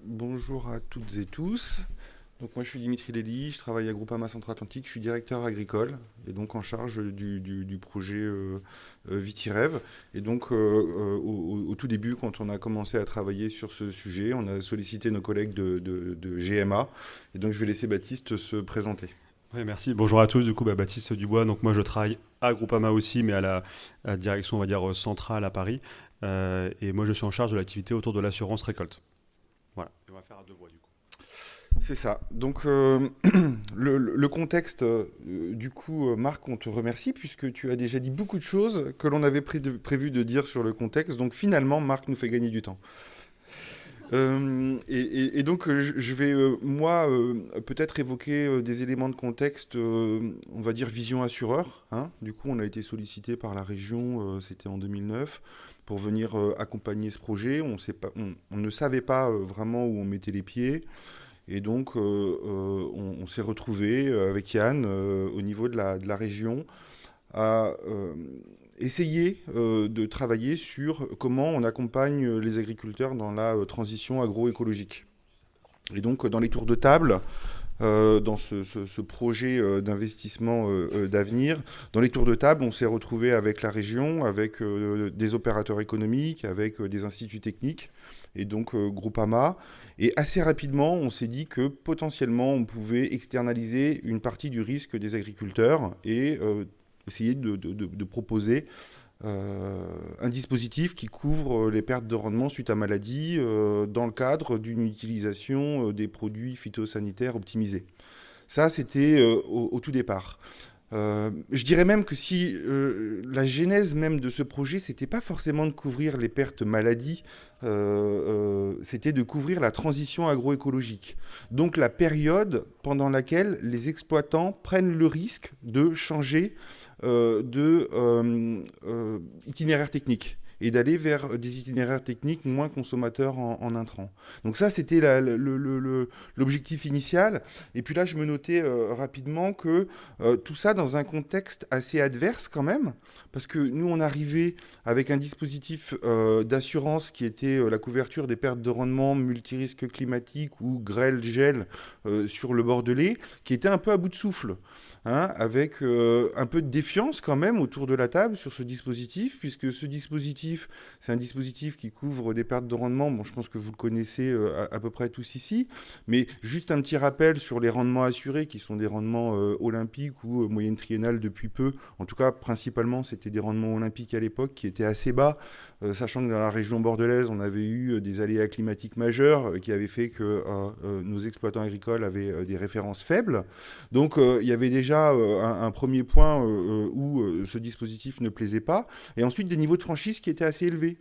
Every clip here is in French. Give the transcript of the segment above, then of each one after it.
Bonjour à toutes et tous. Donc, moi, je suis Dimitri Lély, je travaille à Groupama Centre-Atlantique, je suis directeur agricole et donc en charge du projet Vitirève. Et donc, au tout début, quand on a commencé à travailler sur ce sujet, on a sollicité nos collègues de GMA. Et donc, je vais laisser Baptiste se présenter. Oui, merci. Bonjour à tous. Du coup, Baptiste Dubois. Donc moi, je travaille à Groupama aussi, mais à la direction, on va dire, centrale à Paris. Et moi, je suis en charge de l'activité autour de l'assurance récolte. Voilà. Et on va faire à deux voix, du coup. C'est ça. Donc, le contexte, du coup, Marc, on te remercie puisque tu as déjà dit beaucoup de choses que l'on avait prévu de dire sur le contexte. Donc, finalement, Marc nous fait gagner du temps. Donc, je vais, moi, peut-être évoquer des éléments de contexte, on va dire vision assureur, hein. Du coup, on a été sollicité par la région, c'était en 2009, pour venir accompagner ce projet. On ne savait pas vraiment où on mettait les pieds. Et donc, on s'est retrouvé avec Yann au niveau de la région à essayer de travailler sur comment on accompagne les agriculteurs dans la transition agroécologique. Et donc, dans les tours de table, dans ce projet d'investissement d'avenir. Dans les tours de table, on s'est retrouvé avec la région, avec des opérateurs économiques, avec des instituts techniques, et donc Groupama. Et assez rapidement, on s'est dit que potentiellement, on pouvait externaliser une partie du risque des agriculteurs et essayer de proposer un dispositif qui couvre les pertes de rendement suite à maladie dans le cadre d'une utilisation des produits phytosanitaires optimisés. Ça, c'était au tout départ. Je dirais même que si la genèse même de ce projet, c'était pas forcément de couvrir les pertes maladies, c'était de couvrir la transition agroécologique. Donc la période pendant laquelle les exploitants prennent le risque de changer itinéraire technique et d'aller vers des itinéraires techniques moins consommateurs en intrants. Donc ça, c'était l'objectif initial. Et puis là, je me notais rapidement que tout ça dans un contexte assez adverse quand même, parce que nous, on arrivait avec un dispositif d'assurance qui était la couverture des pertes de rendement multirisques climatiques ou grêle, gel sur le Bordelais, qui était un peu à bout de souffle. Hein, avec un peu de défiance quand même autour de la table sur ce dispositif, puisque ce dispositif, c'est un dispositif qui couvre des pertes de rendement. Bon, je pense que vous le connaissez à peu près tous ici, mais juste un petit rappel sur les rendements assurés, qui sont des rendements olympiques ou moyenne triennale depuis peu. En tout cas, principalement, c'était des rendements olympiques à l'époque qui étaient assez bas, sachant que dans la région bordelaise, on avait eu des aléas climatiques majeurs qui avaient fait que nos exploitants agricoles avaient des références faibles. Donc, il y avait déjà un premier point où ce dispositif ne plaisait pas, et ensuite des niveaux de franchise qui étaient assez élevés.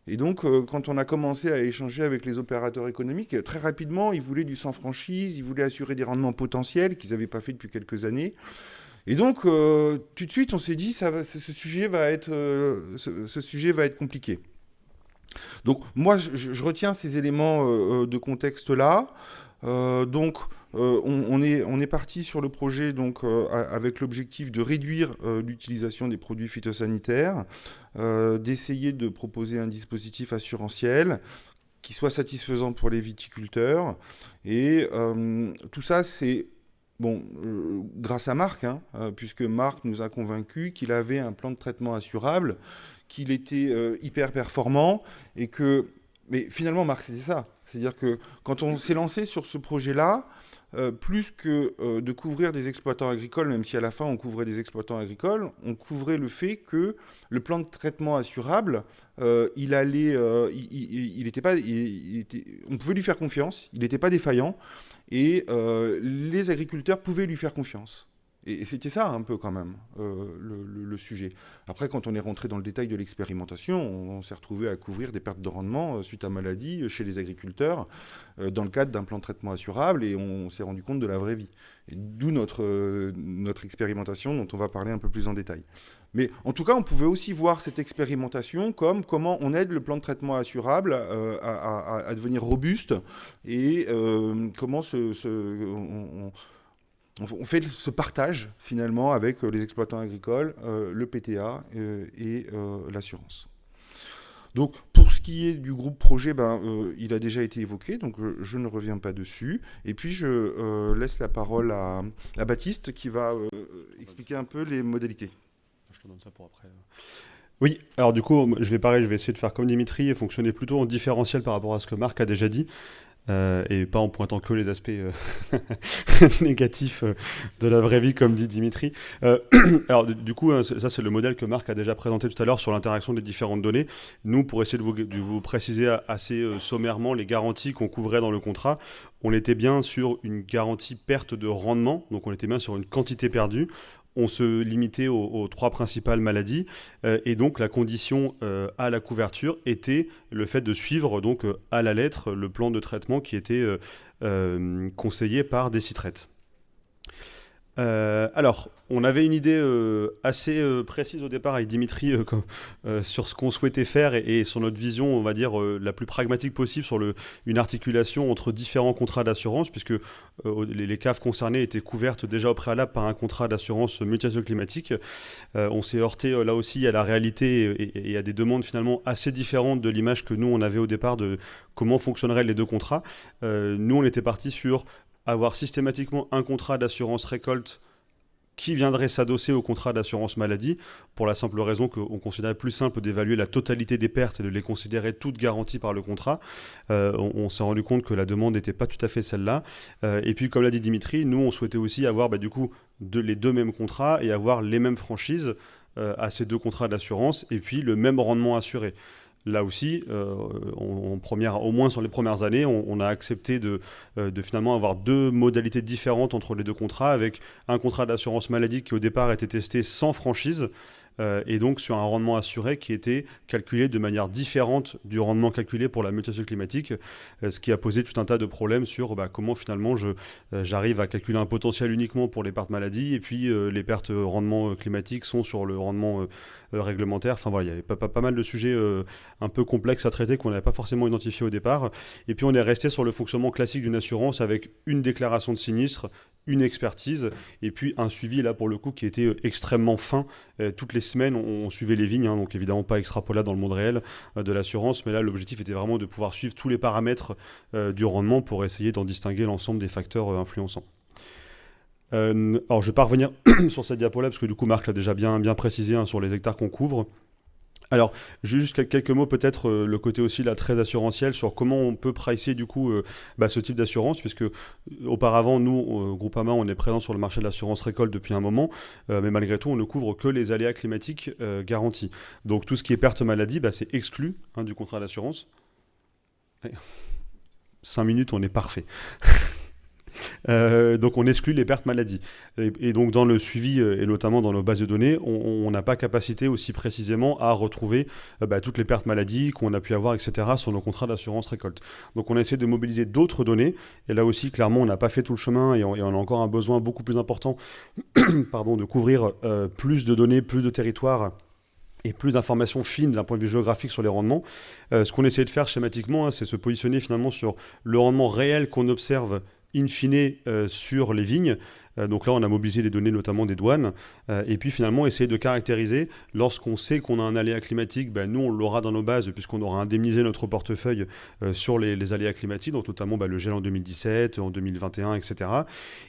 Et donc, quand on a commencé à échanger avec les opérateurs économiques, très rapidement, ils voulaient du sans franchise, ils voulaient assurer des rendements potentiels qu'ils n'avaient pas fait depuis quelques années. Et donc, tout de suite, on s'est dit, ce sujet va être compliqué. Donc, moi, je retiens ces éléments de contexte-là. On est parti sur le projet donc, avec l'objectif de réduire l'utilisation des produits phytosanitaires, d'essayer de proposer un dispositif assurantiel qui soit satisfaisant pour les viticulteurs. Et tout ça, c'est bon, grâce à Marc, hein, puisque Marc nous a convaincus qu'il avait un plan de traitement assurable, qu'il était hyper performant et que... Mais finalement, Marc, c'était ça. C'est-à-dire que quand on s'est lancé sur ce projet-là, plus que de couvrir des exploitants agricoles, même si à la fin on couvrait des exploitants agricoles, on couvrait le fait que le plan de traitement assurable, on pouvait lui faire confiance, il n'était pas défaillant, et les agriculteurs pouvaient lui faire confiance. Et c'était ça un peu quand même le sujet. Après, quand on est rentré dans le détail de l'expérimentation, on s'est retrouvé à couvrir des pertes de rendement suite à maladie chez les agriculteurs dans le cadre d'un plan de traitement assurable, et on s'est rendu compte de la vraie vie. D'où notre expérimentation dont on va parler un peu plus en détail. Mais en tout cas, on pouvait aussi voir cette expérimentation comme comment on aide le plan de traitement assurable à devenir robuste et comment on fait ce partage finalement avec les exploitants agricoles, le PTA et l'assurance. Donc pour ce qui est du groupe projet, il a déjà été évoqué, donc je ne reviens pas dessus. Et puis je laisse la parole à Baptiste qui va expliquer un peu les modalités. Je te donne ça pour après. Oui, alors du coup, je vais essayer de faire comme Dimitri et fonctionner plutôt en différentiel par rapport à ce que Marc a déjà dit. Et pas en pointant que les aspects négatifs de la vraie vie, comme dit Dimitri. Alors, du coup, ça, c'est le modèle que Marc a déjà présenté tout à l'heure sur l'interaction des différentes données. Nous, pour essayer de vous préciser assez sommairement les garanties qu'on couvrait dans le contrat, on était bien sur une garantie perte de rendement, donc on était bien sur une quantité perdue. On se limitait aux 3 principales maladies et donc la condition à la couverture était le fait de suivre donc à la lettre le plan de traitement qui était conseillé par Decitrate. Alors, on avait une idée assez précise au départ avec Dimitri sur ce qu'on souhaitait faire et sur notre vision, on va dire, la plus pragmatique possible sur une articulation entre différents contrats d'assurance, puisque les caves concernées étaient couvertes déjà au préalable par un contrat d'assurance mutation climatique. On s'est heurté là aussi à la réalité et à des demandes finalement assez différentes de l'image que nous, on avait au départ de comment fonctionneraient les 2 contrats. Nous, on était partis sur avoir systématiquement un contrat d'assurance récolte qui viendrait s'adosser au contrat d'assurance maladie, pour la simple raison qu'on considérait plus simple d'évaluer la totalité des pertes et de les considérer toutes garanties par le contrat. On s'est rendu compte que la demande n'était pas tout à fait celle-là. Et puis, comme l'a dit Dimitri, nous, on souhaitait aussi avoir du coup les 2 mêmes contrats et avoir les mêmes franchises à ces 2 contrats d'assurance et puis le même rendement assuré. Là aussi, au moins sur les premières années, on a accepté de finalement avoir 2 modalités différentes entre les 2 contrats, avec un contrat d'assurance maladie qui au départ était testé sans franchise, et donc sur un rendement assuré qui était calculé de manière différente du rendement calculé pour la mutation climatique, ce qui a posé tout un tas de problèmes sur comment finalement j'arrive à calculer un potentiel uniquement pour les pertes maladie et puis les pertes rendement climatique sont sur le rendement réglementaire. Enfin voilà, il y avait pas mal de sujets un peu complexes à traiter qu'on n'avait pas forcément identifiés au départ. Et puis on est resté sur le fonctionnement classique d'une assurance avec une déclaration de sinistre, une expertise et puis un suivi là pour le coup qui était extrêmement fin. Toutes les semaines on suivait les vignes, donc évidemment pas extrapolable dans le monde réel de l'assurance, mais là l'objectif était vraiment de pouvoir suivre tous les paramètres du rendement pour essayer d'en distinguer l'ensemble des facteurs influençants. Alors je vais pas revenir sur cette diapo là parce que du coup Marc l'a déjà bien précisé sur les hectares qu'on couvre. Alors, juste quelques mots peut-être, le côté aussi là, très assurantiel sur comment on peut pricer du coup ce type d'assurance, puisque auparavant, nous, Groupama, on est présent sur le marché de l'assurance récolte depuis un moment, mais malgré tout, on ne couvre que les aléas climatiques garantis. Donc tout ce qui est perte maladie, c'est exclu du contrat d'assurance. 5 minutes, on est parfait. Donc on exclut les pertes maladies et donc dans le suivi et notamment dans nos bases de données on n'a pas capacité aussi précisément à retrouver toutes les pertes maladies qu'on a pu avoir etc sur nos contrats d'assurance récolte. Donc on a essayé de mobiliser d'autres données et là aussi clairement on n'a pas fait tout le chemin et on a encore un besoin beaucoup plus important de couvrir plus de données, plus de territoires et plus d'informations fines d'un point de vue géographique sur les rendements. Ce qu'on essaie de faire schématiquement, c'est se positionner finalement sur le rendement réel qu'on observe in fine sur les vignes. Donc là, on a mobilisé les données notamment des douanes. Et puis finalement, essayer de caractériser, lorsqu'on sait qu'on a un aléa climatique, nous, on l'aura dans nos bases puisqu'on aura indemnisé notre portefeuille sur les aléas climatiques, donc notamment le gel en 2017, en 2021, etc.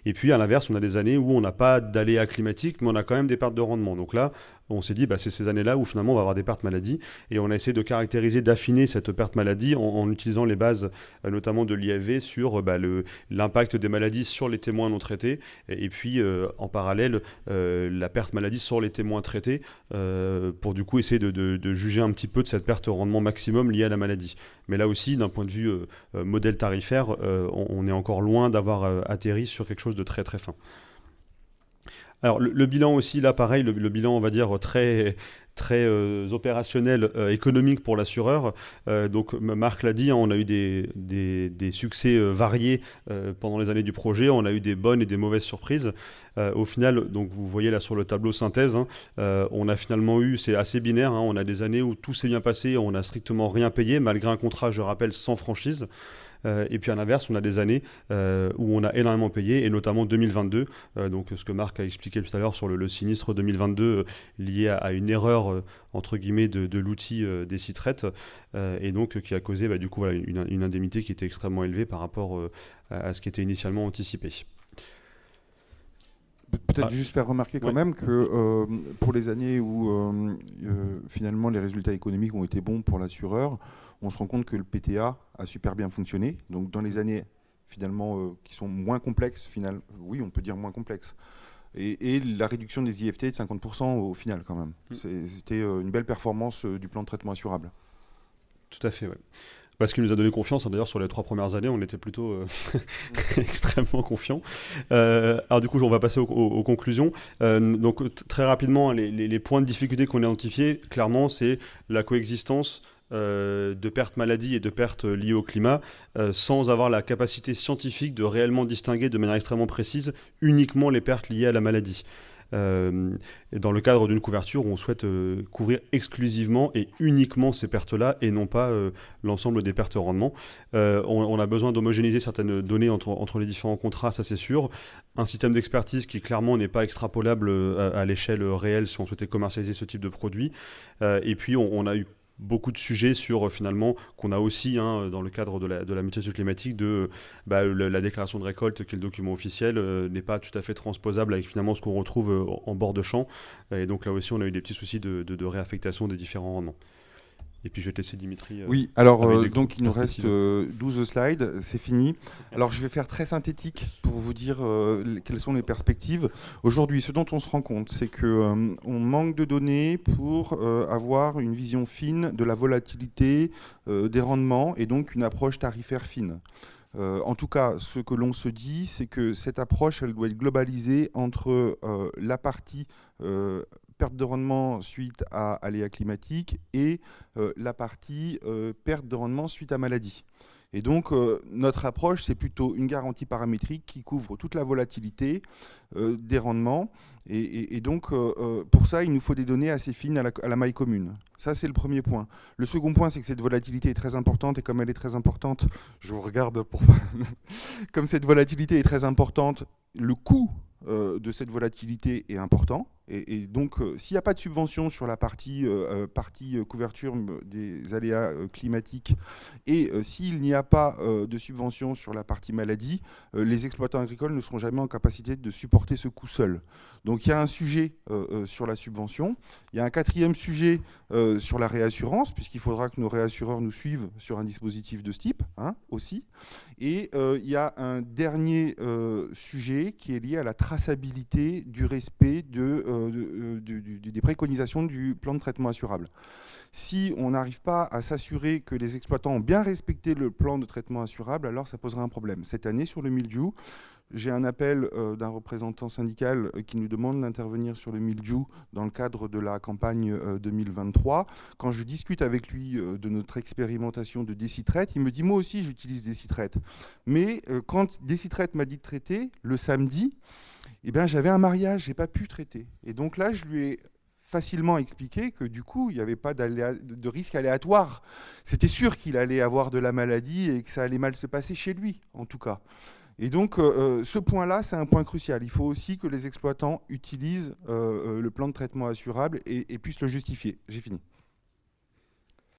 Et puis à l'inverse, on a des années où on n'a pas d'aléa climatique, mais on a quand même des pertes de rendement. Donc là, on s'est dit, c'est ces années-là où finalement on va avoir des pertes maladie et on a essayé de caractériser, d'affiner cette perte maladie en utilisant les bases notamment de l'IFV sur l'impact des maladies sur les témoins non traités et puis en parallèle la perte maladie sur les témoins traités pour du coup essayer de juger un petit peu de cette perte de rendement maximum liée à la maladie. Mais là aussi, d'un point de vue modèle tarifaire, on est encore loin d'avoir atterri sur quelque chose de très très fin. Alors le bilan aussi, là pareil, le bilan on va dire très opérationnel, économique pour l'assureur. Donc Marc l'a dit, on a eu des succès variés pendant les années du projet, on a eu des bonnes et des mauvaises surprises. Au final, donc vous voyez là sur le tableau synthèse, on a finalement eu, c'est assez binaire, on a des années où tout s'est bien passé, on n'a strictement rien payé, malgré un contrat, je rappelle, sans franchise. Et puis à l'inverse, on a des années où on a énormément payé, et notamment 2022, donc ce que Marc a expliqué expliquais tout à l'heure sur le sinistre 2022 lié à une erreur entre guillemets de l'outil des Citrette et donc qui a causé du coup voilà, une indemnité qui était extrêmement élevée par rapport à ce qui était initialement anticipé. Peut-être juste faire remarquer quand même que pour les années où finalement les résultats économiques ont été bons pour l'assureur, on se rend compte que le PTA a super bien fonctionné. Donc dans les années finalement qui sont moins complexes, oui on peut dire moins complexes, et la réduction des IFT est de 50% au final quand même. C'était une belle performance du plan de traitement assurable. Tout à fait, oui. Parce qu'il nous a donné confiance. D'ailleurs, sur les 3 premières années, on était plutôt extrêmement confiants. Alors du coup, on va passer aux conclusions. Donc très rapidement, les points de difficulté qu'on a identifiés, clairement, c'est la coexistence de pertes maladie et de pertes liées au climat, sans avoir la capacité scientifique de réellement distinguer de manière extrêmement précise uniquement les pertes liées à la maladie. Et dans le cadre d'une couverture, on souhaite couvrir exclusivement et uniquement ces pertes-là et non pas l'ensemble des pertes rendement. On a besoin d'homogénéiser certaines données entre les différents contrats, ça c'est sûr. Un système d'expertise qui clairement n'est pas extrapolable à l'échelle réelle si on souhaitait commercialiser ce type de produit. Et puis on a eu beaucoup de sujets sur finalement qu'on a aussi dans le cadre de la mutation climatique la déclaration de récolte qui est le document officiel n'est pas tout à fait transposable avec finalement ce qu'on retrouve en bord de champ et donc là aussi on a eu des petits soucis de réaffectation des différents rendements. Et puis je vais te laisser Dimitri. Oui, alors donc il nous reste 12 slides, c'est fini. Alors je vais faire très synthétique pour vous dire quelles sont les perspectives. Aujourd'hui, ce dont on se rend compte, c'est qu'on manque de données pour avoir une vision fine de la volatilité des rendements et donc une approche tarifaire fine. En tout cas, ce que l'on se dit, c'est que cette approche, elle doit être globalisée entre la partie perte de rendement suite à aléas climatiques et la partie perte de rendement suite à maladie. Et donc, notre approche, c'est plutôt une garantie paramétrique qui couvre toute la volatilité des rendements. Et donc, pour ça, il nous faut des données assez fines à la maille commune. Ça, c'est le premier point. Le second point, c'est que cette volatilité est très importante. Et comme elle est très importante, je vous regarde pour... Comme cette volatilité est très importante, le coût de cette volatilité est important. Et donc, s'il n'y a pas de subvention sur la partie couverture des aléas climatiques et s'il n'y a pas de subvention sur la partie maladie, les exploitants agricoles ne seront jamais en capacité de supporter ce coût seul. Donc, il y a un sujet sur la subvention. Il y a un quatrième sujet sur la réassurance, puisqu'il faudra que nos réassureurs nous suivent sur un dispositif de ce type aussi. Et il y a un dernier sujet qui est lié à la traçabilité du respect des préconisations du plan de traitement assurable. Si on n'arrive pas à s'assurer que les exploitants ont bien respecté le plan de traitement assurable, alors ça posera un problème. Cette année, sur le mildiou, j'ai un appel d'un représentant syndical qui nous demande d'intervenir sur le mildiou dans le cadre de la campagne 2023. Quand je discute avec lui de notre expérimentation de Décitrette, il me dit « Moi aussi, j'utilise Décitrette. » Mais quand Décitrette m'a dit de traiter, le samedi, j'avais un mariage, je n'ai pas pu traiter. Et donc là, je lui ai facilement expliqué que du coup, il n'y avait pas de risque aléatoire. C'était sûr qu'il allait avoir de la maladie et que ça allait mal se passer chez lui, en tout cas. Et donc, ce point-là, c'est un point crucial. Il faut aussi que les exploitants utilisent le plan de traitement assurable et puissent le justifier. J'ai fini.